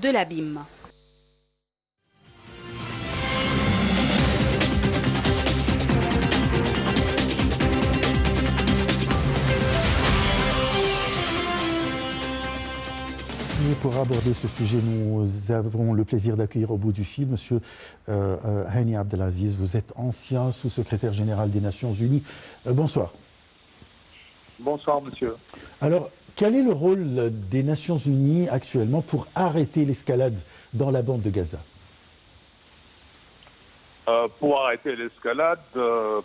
de l'abîme. Et pour aborder ce sujet, nous avons le plaisir d'accueillir au bout du fil M. Hani Abdelaziz. Vous êtes ancien sous-secrétaire général des Nations Unies. Bonsoir. Bonsoir, monsieur. Alors, quel est le rôle des Nations Unies actuellement pour arrêter l'escalade dans la bande de Gaza? Pour arrêter l'escalade,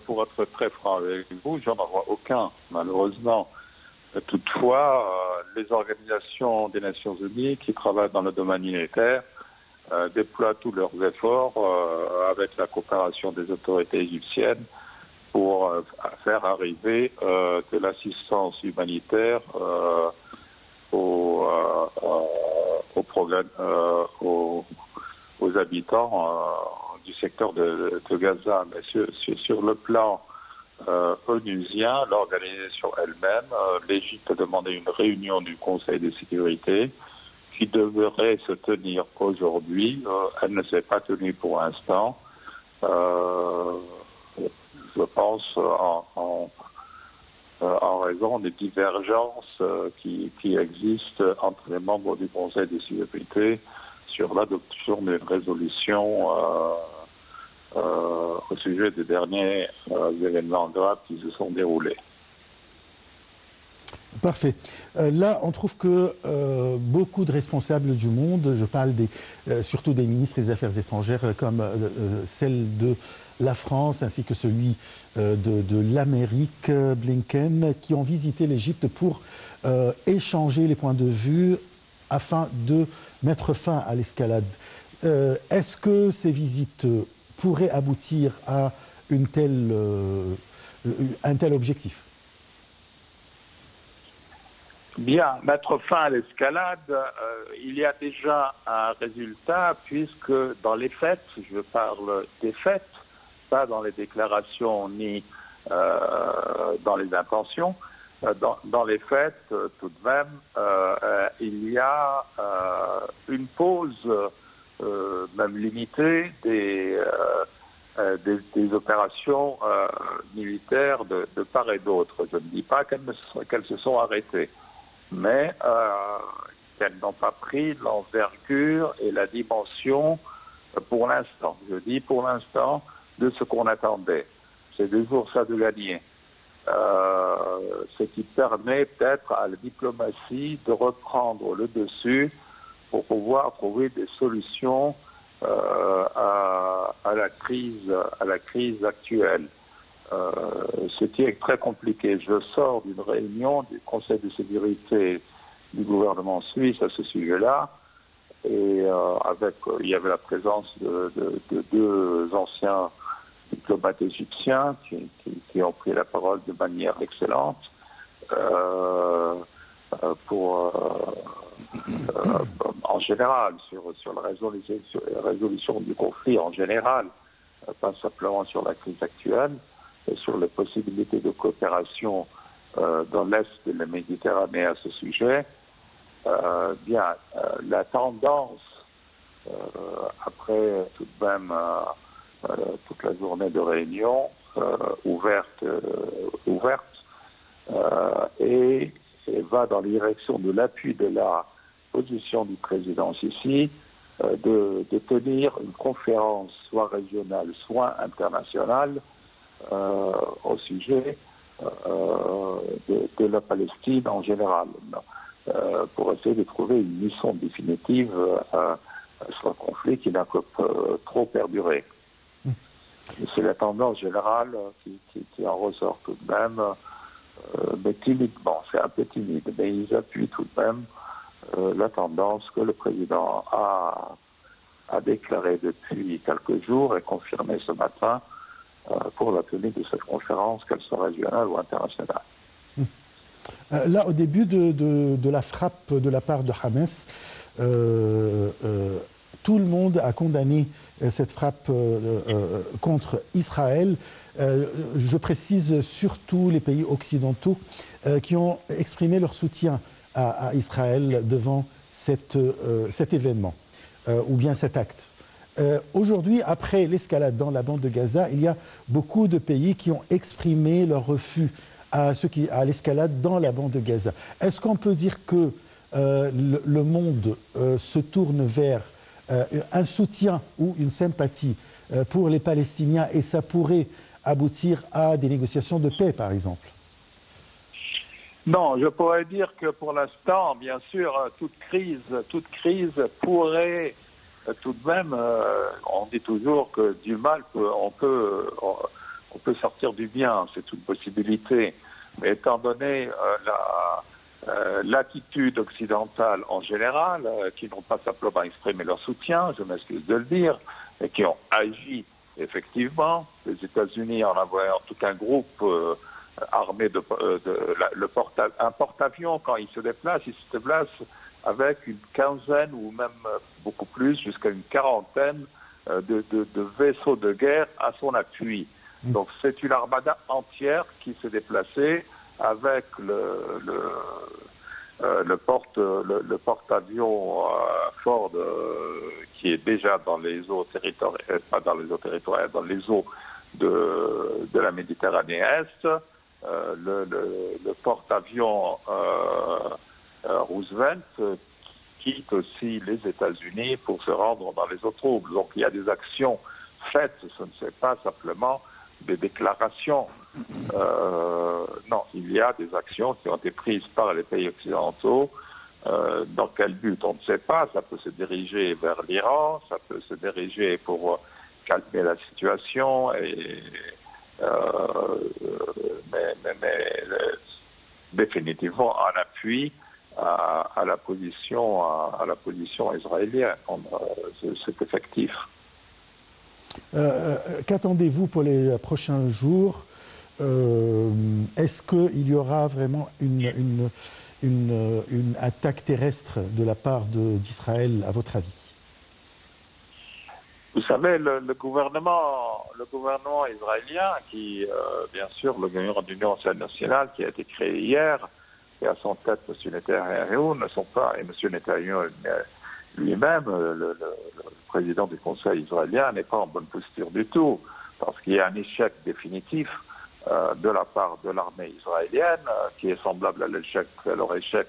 pour être très franc avec vous, j'en vois aucun, malheureusement. Toutefois, les organisations des Nations Unies qui travaillent dans le domaine humanitaire déploient tous leurs efforts avec la coopération des autorités égyptiennes pour faire arriver de l'assistance humanitaire aux habitants du secteur de Gaza. Mais sur le plan onusien, l'organisation elle-même, l'Égypte a demandé une réunion du Conseil de sécurité qui devrait se tenir aujourd'hui. Elle ne s'est pas tenue pour l'instant. Je pense en raison des divergences qui existent entre les membres du Conseil de sécurité sur l'adoption d'une résolution au sujet des derniers événements graves qui se sont déroulés. Parfait. Là, on trouve que beaucoup de responsables du monde, je parle surtout des ministres des Affaires étrangères comme celle de la France ainsi que celui de l'Amérique, Blinken, qui ont visité l'Égypte pour échanger les points de vue afin de mettre fin à l'escalade. Est-ce que ces visites pourraient aboutir à un tel objectif? Bien, mettre fin à l'escalade, il y a déjà un résultat puisque dans les faits, je parle des faits, pas dans les déclarations ni dans les intentions, dans les faits tout de même, il y a une pause même limitée des opérations militaires de part et d'autre. Je ne dis pas qu'elles se sont arrêtées, mais qu'elles n'ont pas pris l'envergure et la dimension pour l'instant. Je dis pour l'instant de ce qu'on attendait. C'est toujours ça de gagner. Ce qui permet peut-être à la diplomatie de reprendre le dessus pour pouvoir trouver des solutions à la crise actuelle. Ce qui est très compliqué. Je sors d'une réunion du Conseil de sécurité du gouvernement suisse à ce sujet-là, et il y avait la présence de deux anciens diplomates égyptiens qui ont pris la parole de manière excellente en général sur la résolution du conflit en général, pas simplement sur la crise actuelle, et sur les possibilités de coopération dans l'Est de la Méditerranée à ce sujet. La tendance, après tout de même toute la journée de réunion ouverte, et va dans la direction de l'appui de la position du président Sisi de tenir une conférence soit régionale, soit internationale au sujet de la Palestine en général, pour essayer de trouver une mission définitive à ce conflit qui n'a que trop perduré. C'est la tendance générale qui en ressort tout de même, mais timidement, c'est un peu timide, mais ils appuient tout de même la tendance que le président a déclarée depuis quelques jours et confirmée ce matin pour la tenue de cette conférence, qu'elle soit régionale ou internationale. Là, au début de la frappe de la part de Hamas, tout le monde a condamné cette frappe contre Israël. Je précise surtout les pays occidentaux qui ont exprimé leur soutien à Israël devant cet événement ou bien cet acte. Aujourd'hui, après l'escalade dans la bande de Gaza, il y a beaucoup de pays qui ont exprimé leur refus à l'escalade dans la bande de Gaza. Est-ce qu'on peut dire que le monde se tourne vers un soutien ou une sympathie pour les Palestiniens et ça pourrait aboutir à des négociations de paix, par exemple? Non, je pourrais dire que pour l'instant, bien sûr, toute crise pourrait tout de même, on dit toujours que du mal, on peut sortir du bien, c'est une possibilité. Mais étant donné l'attitude occidentale en général, qui n'ont pas simplement exprimé leur soutien, je m'excuse de le dire, mais qui ont agi effectivement, les États-Unis en envoyant tout un groupe armé un porte-avions, quand il se déplace avec une quinzaine ou même beaucoup plus, jusqu'à une quarantaine de vaisseaux de guerre à son appui. Donc c'est une armada entière qui s'est déplacée avec le porte-avions Ford qui est déjà dans les eaux territoriales, pas dans les eaux territoriales, dans les eaux de la Méditerranée Est, le porte-avions Roosevelt quitte aussi les États-Unis pour se rendre dans les eaux troubles. Donc il y a des actions faites, ce ne sont pas simplement des déclarations. Non, il y a des actions qui ont été prises par les pays occidentaux. Dans quel but, on ne sait pas. Ça peut se diriger vers l'Iran, ça peut se diriger pour calmer la situation, mais définitivement en appui à la position israélienne. C'est effectif. Qu'attendez-vous pour les prochains jours? Est-ce qu'il y aura vraiment une attaque terrestre de la part d'Israël, à votre avis? Vous savez, le gouvernement israélien, qui, bien sûr, le gouvernement d'union nationale qui a été créé hier, et à son tête M. Netanyahou, ne sont pas, et M. Netanyahou lui-même, le président du Conseil israélien, n'est pas en bonne posture du tout, parce qu'il y a un échec définitif de la part de l'armée israélienne, qui est semblable à leur échec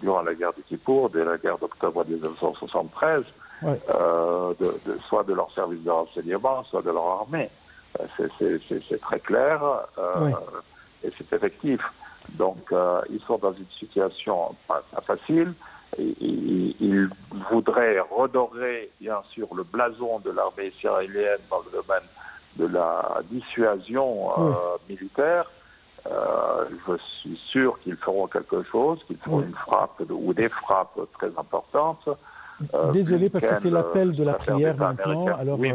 durant la guerre du Kippour, de la guerre d'octobre 1973, ouais. Soit de leur service de renseignement, soit de leur armée. C'est très clair ouais. Et c'est effectif. Donc, ils sont dans une situation pas facile. Ils voudraient redorer, bien sûr, le blason de l'armée israélienne dans le domaine de la dissuasion militaire. Je suis sûr qu'ils feront quelque chose, qu'ils feront une frappe ou des frappes très importantes. Désolé, parce que c'est l'appel de la prière maintenant. Alors, oui,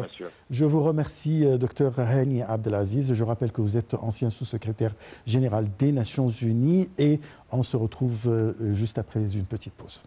je vous remercie, Dr Hani Abdelaziz. Je rappelle que vous êtes ancien sous-secrétaire général des Nations Unies et on se retrouve juste après une petite pause.